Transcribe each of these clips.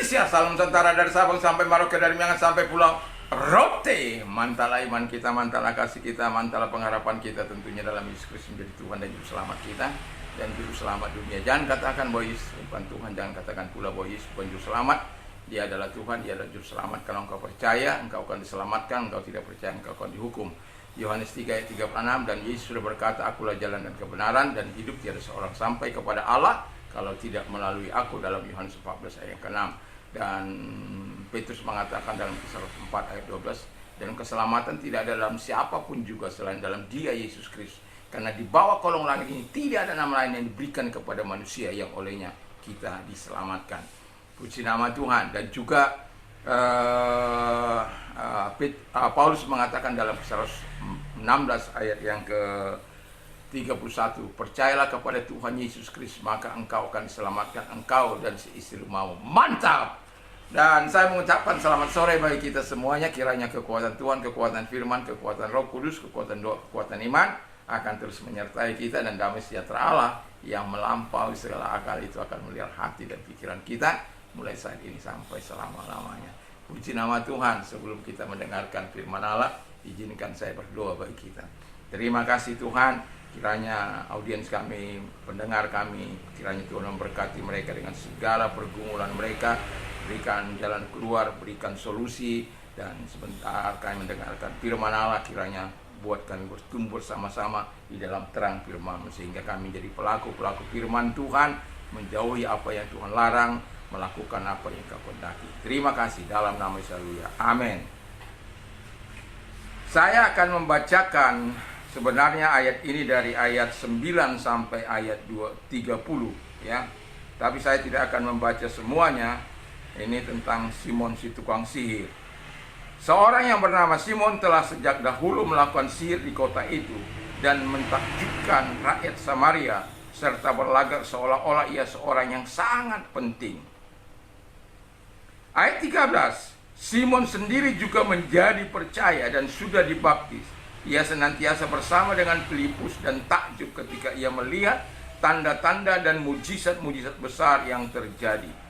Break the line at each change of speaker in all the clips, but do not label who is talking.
Indonesia, salam Nusantara dari Sabang sampai Merauke, dari Miangas sampai Pulau Rote. Mantalah iman kita, mantalah kasih kita, mantalah pengharapan kita tentunya dalam Yesus Kristus menjadi Tuhan dan Juru Selamat kita dan Juru Selamat dunia. Jangan katakan bahwa Yesus bukan Tuhan, jangan katakan pula bahwa Yesus bukan Juru Selamat. Dia adalah Tuhan, Dia adalah Juru Selamat. Kalau engkau percaya, engkau akan diselamatkan. Engkau tidak percaya, engkau akan dihukum. Yohanes 3 ayat 36, dan Yesus sudah berkata, akulah jalan dan kebenaran dan hidup, tiada seorang sampai kepada Allah kalau tidak melalui aku, dalam Yohanes 14 ayat ke-6. Dan Petrus mengatakan dalam Kisah 4 ayat 12, dan keselamatan tidak ada dalam siapapun juga selain dalam Dia Yesus Kristus. Karena di bawah kolong langit ini tidak ada nama lain yang diberikan kepada manusia yang olehnya kita diselamatkan. Puji nama Tuhan. Dan juga Paulus mengatakan dalam Kisah 16 ayat yang ke-31, percayalah kepada Tuhan Yesus Kristus, maka engkau akan diselamatkan, engkau dan seistri rumahmu. Mantap! Dan saya mengucapkan selamat sore bagi kita semuanya. Kiranya kekuatan Tuhan, kekuatan firman, kekuatan Roh Kudus, kekuatan doa, kekuatan iman akan terus menyertai kita, dan damai sejahtera Allah yang melampaui segala akal itu akan melihara hati dan pikiran kita mulai saat ini sampai selama-lamanya. Puji nama Tuhan. Sebelum kita mendengarkan firman Allah, izinkan saya berdoa bagi kita. Terima kasih Tuhan, kiranya audiens kami, pendengar kami, kiranya Tuhan memberkati mereka dengan segala pergumulan mereka, berikan jalan keluar, berikan solusi, dan sebentar kami mendengarkan firman Allah, kiranya buat kami bertumbuh bersama-sama di dalam terang firman, sehingga kami jadi pelaku-pelaku firman Tuhan, menjauhi apa yang Tuhan larang, melakukan apa yang Kau kehendaki. Terima kasih dalam nama Yesus. Amin. Saya akan membacakan sebenarnya ayat ini dari ayat 9 sampai ayat 30 ya. Tapi saya tidak akan membaca semuanya. Ini tentang Simon si tukang sihir. Seorang yang bernama Simon telah sejak dahulu melakukan sihir di kota itu dan mentakjubkan rakyat Samaria, serta berlagak seolah-olah ia seorang yang sangat penting. Ayat 13, Simon sendiri juga menjadi percaya dan sudah dibaptis. Ia senantiasa bersama dengan Filipus dan takjub ketika ia melihat tanda-tanda dan mujizat-mujizat besar yang terjadi.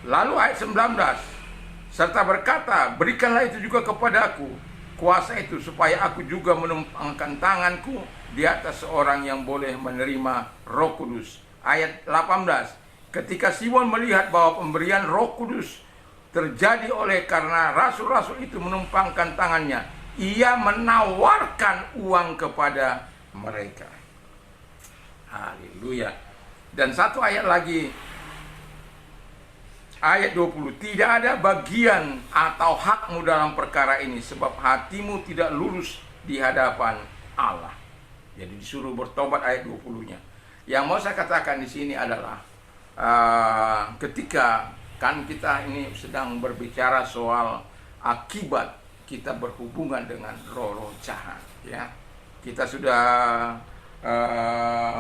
Lalu ayat 19, serta berkata, berikanlah itu juga kepadaku, kuasa itu, supaya aku juga menumpangkan tanganku di atas seorang yang boleh menerima Roh Kudus. Ayat 18, ketika Simon melihat bahwa pemberian Roh Kudus terjadi oleh karena rasul-rasul itu menumpangkan tangannya, ia menawarkan uang kepada mereka. Haleluya. Dan satu ayat lagi, ayat 20, tidak ada bagian atau hakmu dalam perkara ini, sebab hatimu tidak lurus di hadapan Allah. Jadi disuruh bertobat, ayat 20-nya. Yang mau saya katakan di sini adalah ketika kan kita ini sedang berbicara soal akibat kita berhubungan dengan roh-roh jahat ya. Kita sudah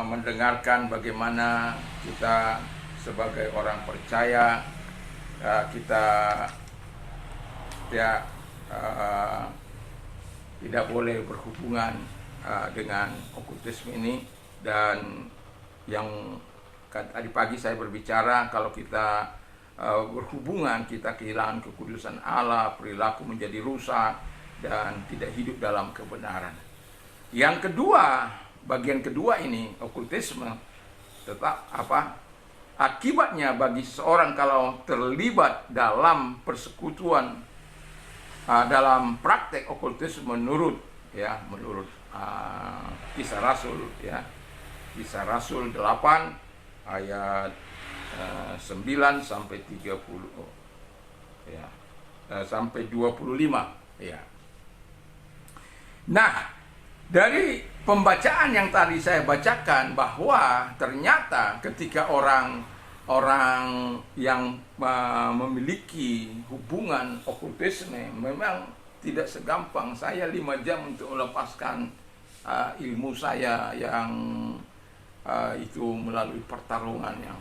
mendengarkan bagaimana kita sebagai orang percaya kita ya tidak boleh berhubungan dengan okultisme ini. Dan yang tadi pagi saya berbicara, kalau kita berhubungan, kita kehilangan kekudusan Allah, perilaku menjadi rusak, dan tidak hidup dalam kebenaran. Yang kedua, bagian kedua ini, okultisme, tetap akibatnya bagi seseorang kalau terlibat dalam persekutuan, dalam praktek okultisme menurut Kisah Rasul ya, Kisah Rasul 8 ayat 9 sampai 30 ya, sampai 25 ya. Nah, dari pembacaan yang tadi saya bacakan, bahwa ternyata ketika orang yang memiliki hubungan okultisme memang tidak segampang saya 5 jam untuk melepaskan ilmu saya yang itu melalui pertarungan yang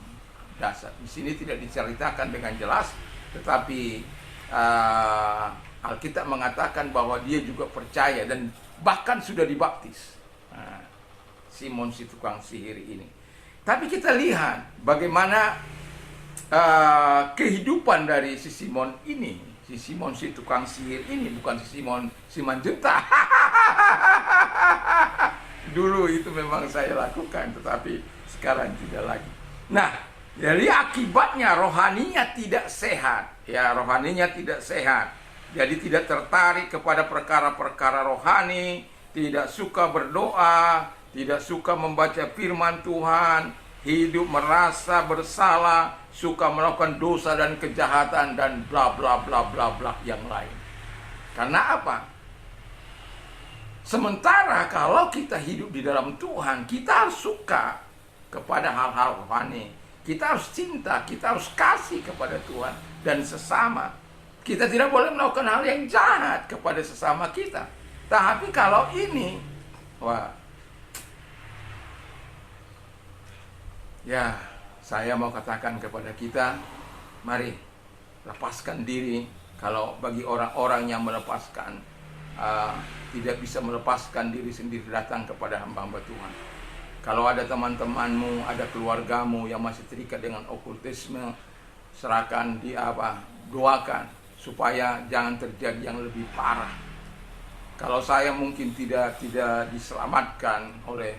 dasar. Di sini tidak diceritakan dengan jelas, tetapi Alkitab mengatakan bahwa dia juga percaya dan bahkan sudah dibaptis. Simon si tukang sihir ini. Tapi kita lihat bagaimana kehidupan dari si Simon ini, si Simon si tukang sihir ini, bukan si Simon Simanjuntak. Dulu itu memang saya lakukan, tetapi sekarang tidak lagi. Nah, jadi akibatnya rohaninya tidak sehat, ya, rohaninya tidak sehat. Jadi tidak tertarik kepada perkara-perkara rohani, tidak suka berdoa, tidak suka membaca firman Tuhan, hidup merasa bersalah, suka melakukan dosa dan kejahatan dan bla bla bla bla bla yang lain. Karena apa? Sementara kalau kita hidup di dalam Tuhan, kita harus suka kepada hal-hal rohani. Kita harus cinta, kita harus kasih kepada Tuhan dan sesama. Kita tidak boleh melakukan hal yang jahat kepada sesama kita. Tapi kalau ini, wah, ya, saya mau katakan kepada kita, mari lepaskan diri. Kalau bagi orang-orang yang melepaskan, tidak bisa melepaskan diri sendiri, datang kepada hamba-hamba Tuhan. Kalau ada teman-temanmu, ada keluargamu yang masih terikat dengan okultisme, serahkan dia, doakan supaya jangan terjadi yang lebih parah. Kalau saya mungkin tidak diselamatkan oleh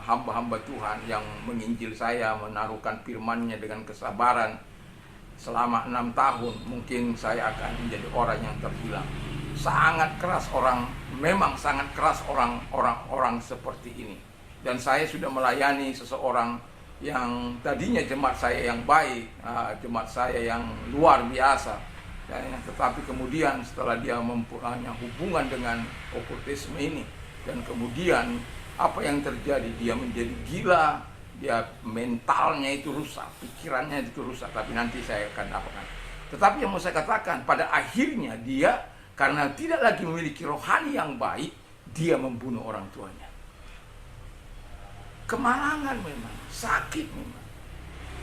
hamba-hamba Tuhan yang menginjil saya, menaruhkan firman-Nya dengan kesabaran selama 6 tahun, mungkin saya akan menjadi orang yang terhilang. Sangat keras memang sangat keras orang-orang seperti ini. Dan saya sudah melayani seseorang yang tadinya jemaat saya yang baik, jemaat saya yang luar biasa, tetapi kemudian setelah dia mempunyai hubungan dengan okultisme ini, dan kemudian apa yang terjadi, dia menjadi gila, dia mentalnya itu rusak, pikirannya itu rusak. Tapi nanti saya akan apakan. Tetapi yang mau saya katakan, pada akhirnya dia karena tidak lagi memiliki rohani yang baik, dia membunuh orang tuanya. Kemalangan memang, sakit memang.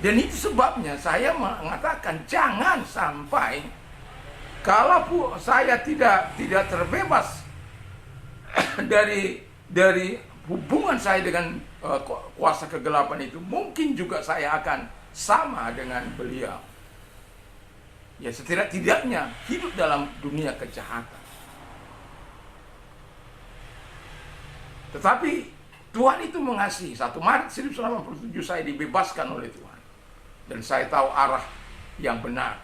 Dan itu sebabnya saya mengatakan jangan sampai, kalau saya tidak terbebas dari hubungan saya dengan kuasa kegelapan itu, mungkin juga saya akan sama dengan beliau. Ya, setidak-tidaknya hidup dalam dunia kejahatan. Tetapi Tuhan itu mengasihi. 1 Maret 1987 saya dibebaskan oleh Tuhan. Dan saya tahu arah yang benar.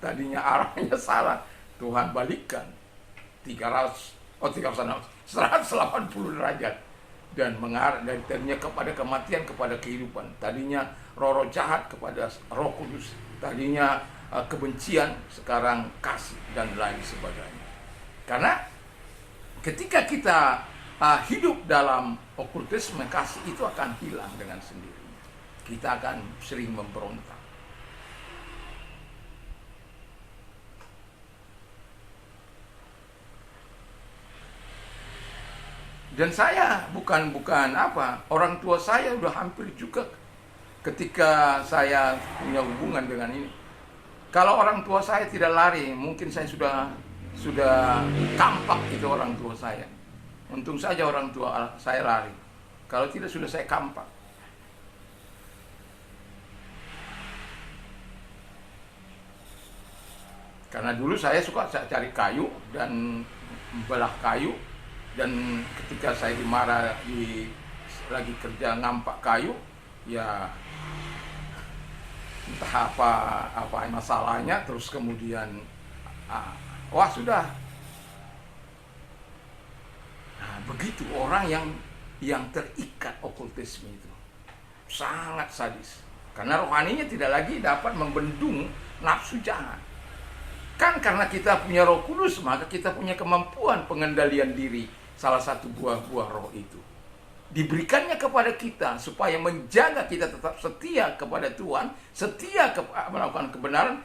Tadinya arahnya salah, Tuhan balikkan 180 derajat. Dan mengarah dari tadinya kepada kematian kepada kehidupan. Tadinya roh jahat kepada Roh Kudus. Tadinya kebencian, sekarang kasih dan lain sebagainya. Karena ketika kita hidup dalam okultisme, kasih itu akan hilang dengan sendirinya. Kita akan sering memberontak. Dan saya bukan orang tua saya udah hampir juga ketika saya punya hubungan dengan ini. Kalau orang tua saya tidak lari, mungkin saya sudah kampak itu orang tua saya. Untung saja orang tua saya lari. Kalau tidak, sudah saya kampak. Karena dulu saya suka cari kayu dan membelah kayu. Dan ketika saya dimarah lagi kerja ngampak kayu, ya entah apa masalahnya, terus kemudian wah sudah. Nah, begitu orang yang terikat okultisme itu sangat sadis, karena rohaninya tidak lagi dapat membendung nafsu jahat. Kan karena kita punya Roh Kudus, maka kita punya kemampuan pengendalian diri. Salah satu buah-buah roh itu diberikannya kepada kita supaya menjaga kita tetap setia kepada Tuhan, setia melakukan kebenaran,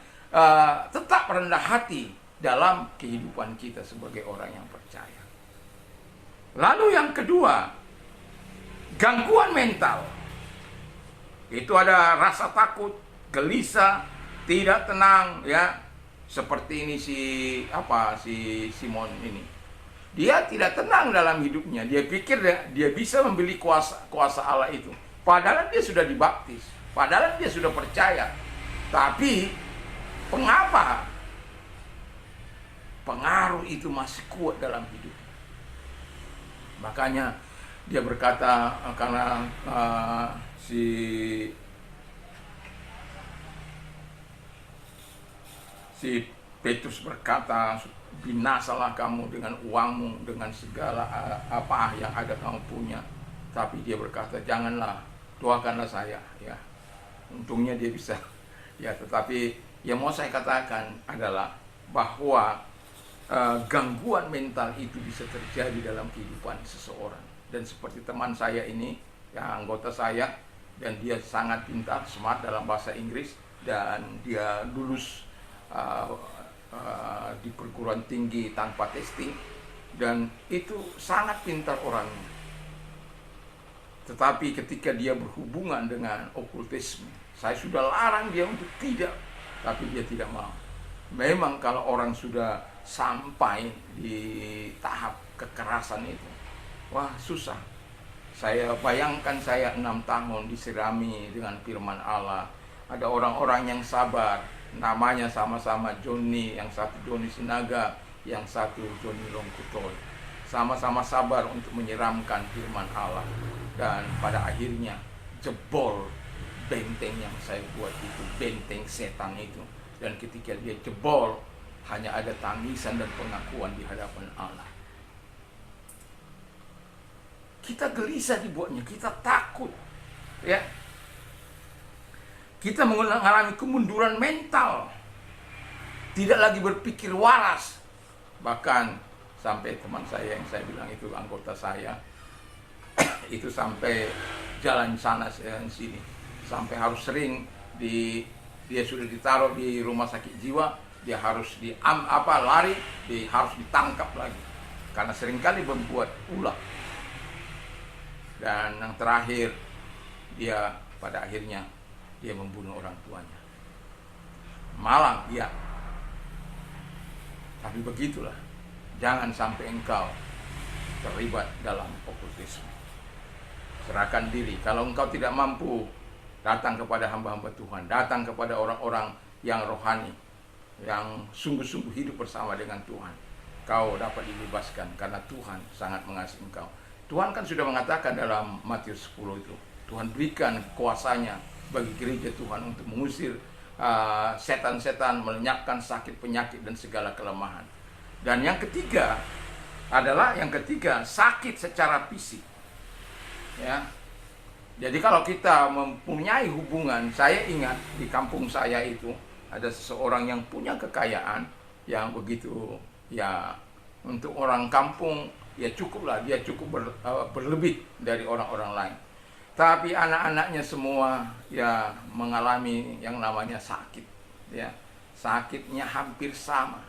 tetap rendah hati dalam kehidupan kita sebagai orang yang percaya. Lalu yang kedua, gangguan mental. Itu ada rasa takut, gelisah, tidak tenang, ya. Seperti ini si Simon ini. Dia tidak tenang dalam hidupnya. Dia pikir dia bisa membeli kuasa Allah itu. Padahal dia sudah dibaptis. Padahal dia sudah percaya. Tapi mengapa pengaruh itu masih kuat dalam hidup? Makanya dia berkata, karena si Petrus berkata, binasalah kamu dengan uangmu, dengan segala apa yang ada kamu punya. Tapi dia berkata, janganlah, doakanlah saya, ya. Untungnya dia bisa, ya. Tetapi yang mau saya katakan adalah bahwa gangguan mental itu bisa terjadi dalam kehidupan seseorang. Dan seperti teman saya ini, yang anggota saya, dan dia sangat pintar, smart dalam bahasa Inggris, dan dia lulus di perguruan tinggi tanpa testing, dan itu sangat pintar orangnya. Tetapi ketika dia berhubungan dengan okultisme, saya sudah larang dia untuk tidak, tapi dia tidak mau. Memang kalau orang sudah sampai di tahap kekerasan itu, wah susah. Saya bayangkan saya 6 tahun disirami dengan firman Allah. Ada orang-orang yang sabar, namanya sama-sama Joni, yang satu Joni Sinaga, yang satu Joni Longkutoy. Sama-sama sabar untuk menyiramkan firman Allah. Dan pada akhirnya jebol benteng yang saya buat itu, benteng setan itu. Dan ketika dia jebol, hanya ada tangisan dan pengakuan di hadapan Allah. Kita gelisah dibuatnya, kita takut, ya. Kita mengalami kemunduran mental, tidak lagi berpikir waras. Bahkan sampai teman saya yang saya bilang itu anggota saya, itu sampai jalan sana sini, sampai harus sering dia sudah ditaruh di rumah sakit jiwa, dia harus lari, harus ditangkap lagi karena seringkali membuat ulah. Dan yang terakhir, dia pada akhirnya dia membunuh orang tuanya. Malang, ya. Tapi begitulah, jangan sampai engkau terlibat dalam okultisme. Serahkan diri. Kalau engkau tidak mampu, datang kepada hamba-hamba Tuhan, datang kepada orang-orang yang rohani, yang sungguh-sungguh hidup bersama dengan Tuhan. Kau dapat dibebaskan karena Tuhan sangat mengasihi engkau. Tuhan kan sudah mengatakan dalam Matius 10 itu, Tuhan berikan kuasanya bagi gereja Tuhan untuk mengusir setan-setan, melenyapkan sakit, penyakit, dan segala kelemahan. Dan yang ketiga adalah sakit secara fisik, ya. Jadi kalau kita mempunyai hubungan, saya ingat di kampung saya itu ada seseorang yang punya kekayaan yang begitu, ya, untuk orang kampung ya cukuplah, dia cukup berlebih dari orang-orang lain. Tapi anak-anaknya semua ya mengalami yang namanya sakit, ya. Sakitnya hampir sama.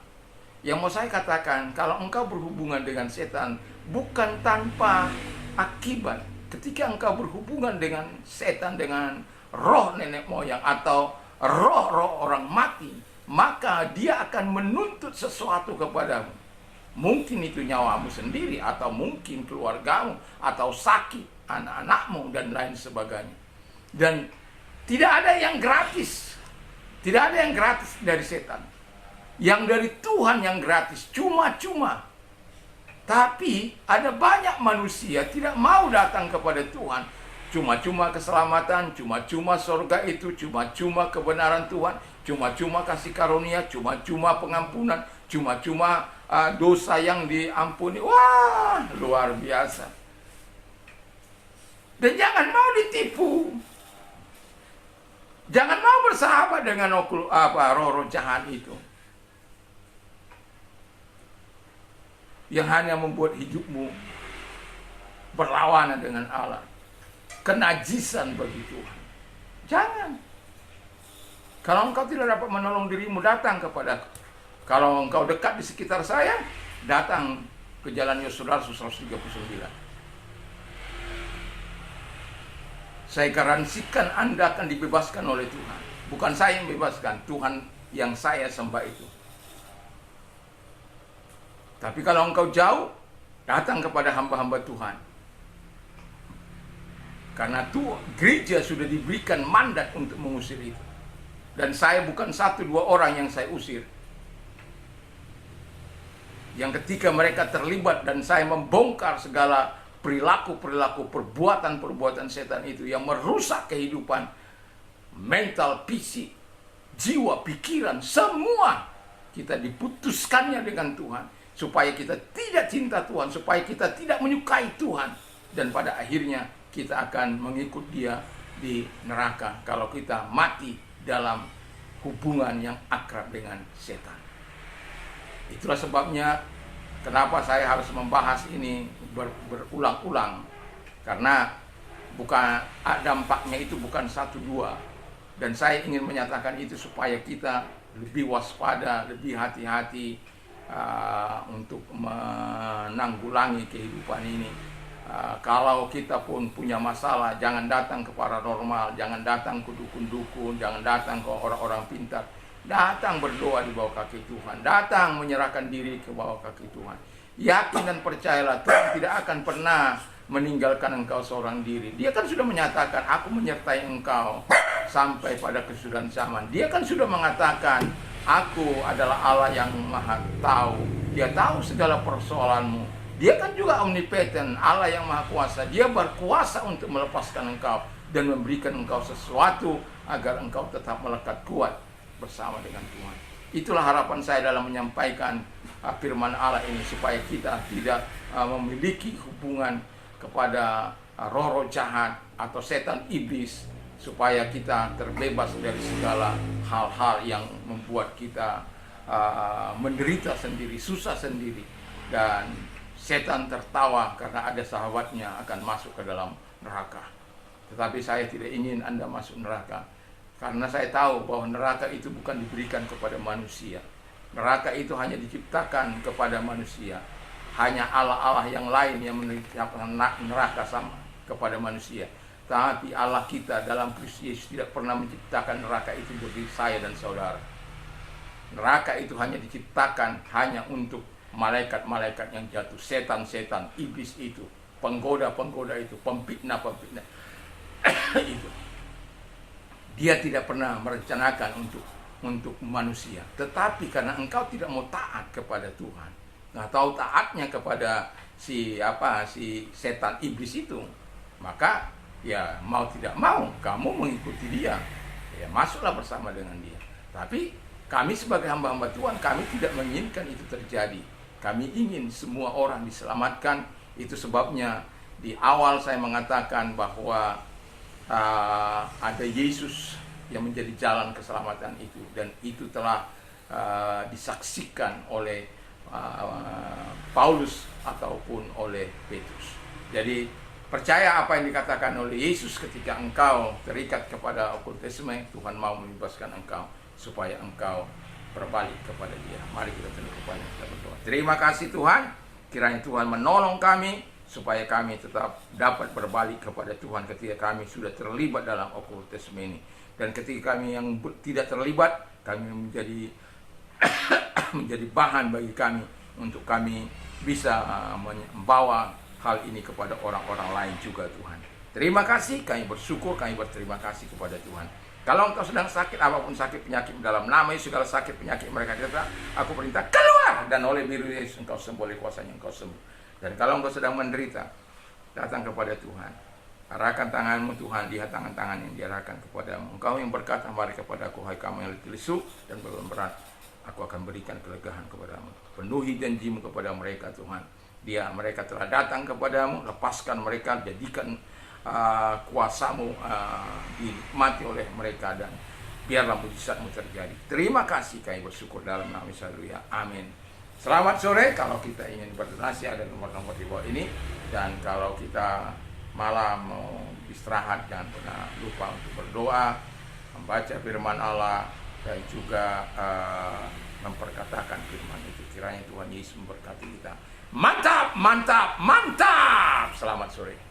Yang mau saya katakan, kalau engkau berhubungan dengan setan bukan tanpa akibat. Ketika engkau berhubungan dengan setan, dengan roh nenek moyang atau roh-roh orang mati, maka dia akan menuntut sesuatu kepadamu. Mungkin itu nyawamu sendiri, atau mungkin keluargamu, atau sakit anak-anakmu, dan lain sebagainya. Dan tidak ada yang gratis. Tidak ada yang gratis dari setan. Yang dari Tuhan yang gratis, cuma-cuma. Tapi ada banyak manusia tidak mau datang kepada Tuhan. Cuma-cuma keselamatan, cuma-cuma surga itu, cuma-cuma kebenaran Tuhan, cuma-cuma kasih karunia, cuma-cuma pengampunan, cuma-cuma dosa yang diampuni. Wah, luar biasa. Dan jangan mau ditipu. Jangan mau bersahabat dengan roh-roh jahat itu, yang hanya membuat hidupmu berlawanan dengan Allah. Kenajisan bagi Tuhan. Jangan. Kalau engkau tidak dapat menolong dirimu, datang kepada. Kalau engkau dekat di sekitar saya, datang ke Jalan Yosudarsus 139. Saya garansikan Anda akan dibebaskan oleh Tuhan. Bukan saya yang bebaskan, Tuhan yang saya sembah itu. Tapi kalau engkau jauh, datang kepada hamba-hamba Tuhan. Karena gereja sudah diberikan mandat untuk mengusir itu. Dan saya bukan 1-2 orang yang saya usir. Yang ketika mereka terlibat dan saya membongkar segala perilaku-perilaku, perbuatan-perbuatan setan itu yang merusak kehidupan mental, fisik, jiwa, pikiran, semua kita diputuskannya dengan Tuhan, supaya kita tidak cinta Tuhan, supaya kita tidak menyukai Tuhan, dan pada akhirnya kita akan mengikut Dia di neraka kalau kita mati dalam hubungan yang akrab dengan setan. Itulah sebabnya kenapa saya harus membahas ini berulang-ulang, karena dampaknya itu bukan 1-2. Dan saya ingin menyatakan itu supaya kita lebih waspada, lebih hati-hati untuk menanggulangi kehidupan ini. Kalau kita pun punya masalah, jangan datang ke paranormal, jangan datang ke dukun-dukun, jangan datang ke orang-orang pintar. Datang berdoa di bawah kaki Tuhan, datang menyerahkan diri ke bawah kaki Tuhan. Yakin dan percayalah, Tuhan tidak akan pernah meninggalkan engkau seorang diri. Dia kan sudah menyatakan, aku menyertai engkau sampai pada kesudahan zaman. Dia kan sudah mengatakan, aku adalah Allah yang maha tahu. Dia tahu segala persoalanmu. Dia kan juga omnipotent, Allah yang maha kuasa. Dia berkuasa untuk melepaskan engkau dan memberikan engkau sesuatu agar engkau tetap melekat kuat bersama dengan Tuhan. Itulah harapan saya dalam menyampaikan firman Allah ini, supaya kita tidak memiliki hubungan kepada roh-roh jahat atau setan iblis, supaya kita terbebas dari segala hal-hal yang membuat kita menderita sendiri, susah sendiri, dan setan tertawa karena ada sahabatnya akan masuk ke dalam neraka. Tetapi saya tidak ingin Anda masuk neraka, karena saya tahu bahwa neraka itu bukan diberikan kepada manusia. Neraka itu hanya diciptakan kepada manusia. Hanya Allah-Allah yang lain yang menciptakan neraka sama kepada manusia. Tapi Allah kita dalam Kristus Yesus tidak pernah menciptakan neraka itu bagi saya dan saudara. Neraka itu hanya diciptakan hanya untuk malaikat-malaikat yang jatuh, setan-setan, iblis itu, penggoda-penggoda itu, pempitnah-pempitnah itu. Dia tidak pernah merencanakan untuk manusia. Tetapi karena engkau tidak mau taat kepada Tuhan, nggak tahu taatnya kepada si setan iblis itu, maka ya mau tidak mau kamu mengikuti dia, ya masuklah bersama dengan dia. Tapi kami sebagai hamba-hamba Tuhan, kami tidak menginginkan itu terjadi. Kami ingin semua orang diselamatkan. Itu sebabnya di awal saya mengatakan bahwa ada Yesus yang menjadi jalan keselamatan itu, dan itu telah disaksikan oleh Paulus ataupun oleh Petrus. Jadi percaya apa yang dikatakan oleh Yesus, ketika engkau terikat kepada okultisme, Tuhan mau membebaskan engkau supaya engkau berbalik kepada Dia. Mari kita tunduk kepala, kita berdoa. Terima kasih Tuhan, kiranya Tuhan menolong kami supaya kami tetap dapat berbalik kepada Tuhan ketika kami sudah terlibat dalam okultisme ini. Dan ketika kami yang tidak terlibat, kami menjadi menjadi bahan bagi kami untuk kami bisa membawa hal ini kepada orang-orang lain juga Tuhan. Terima kasih, kami bersyukur, kami berterima kasih kepada Tuhan. Kalau engkau sedang sakit, apapun sakit penyakit, dalam nama Yesus segala sakit penyakit mereka tidak, aku perintah keluar, dan oleh biru Yesus engkau sembuh, oleh kuasanya engkau sembuh. Dan kalau engkau sedang menderita, datang kepada Tuhan, arahkan tanganmu Tuhan, lihat tangan-tangan yang diarahkan kepadamu. Engkau yang berkata, mari kepada aku, hai kamu yang letih lesu dan beban berat, aku akan berikan kelegaan kepadamu. Penuhi janjimu kepada mereka Tuhan. Mereka telah datang kepadamu, lepaskan mereka, jadikan kuasamu dinikmati oleh mereka, dan biarlah mujizatmu terjadi. Terima kasih, kami bersyukur dalam nama Yesus. Haleluya. Amin. Selamat sore. Kalau kita ingin berdonasi, ada nomor-nomor di bawah ini. Dan kalau kita malam mau istirahat, jangan pernah lupa untuk berdoa, membaca firman Allah, dan juga memperkatakan firman itu. Kiranya Tuhan Yesus memberkati kita. Mantap, mantap, mantap. Selamat sore.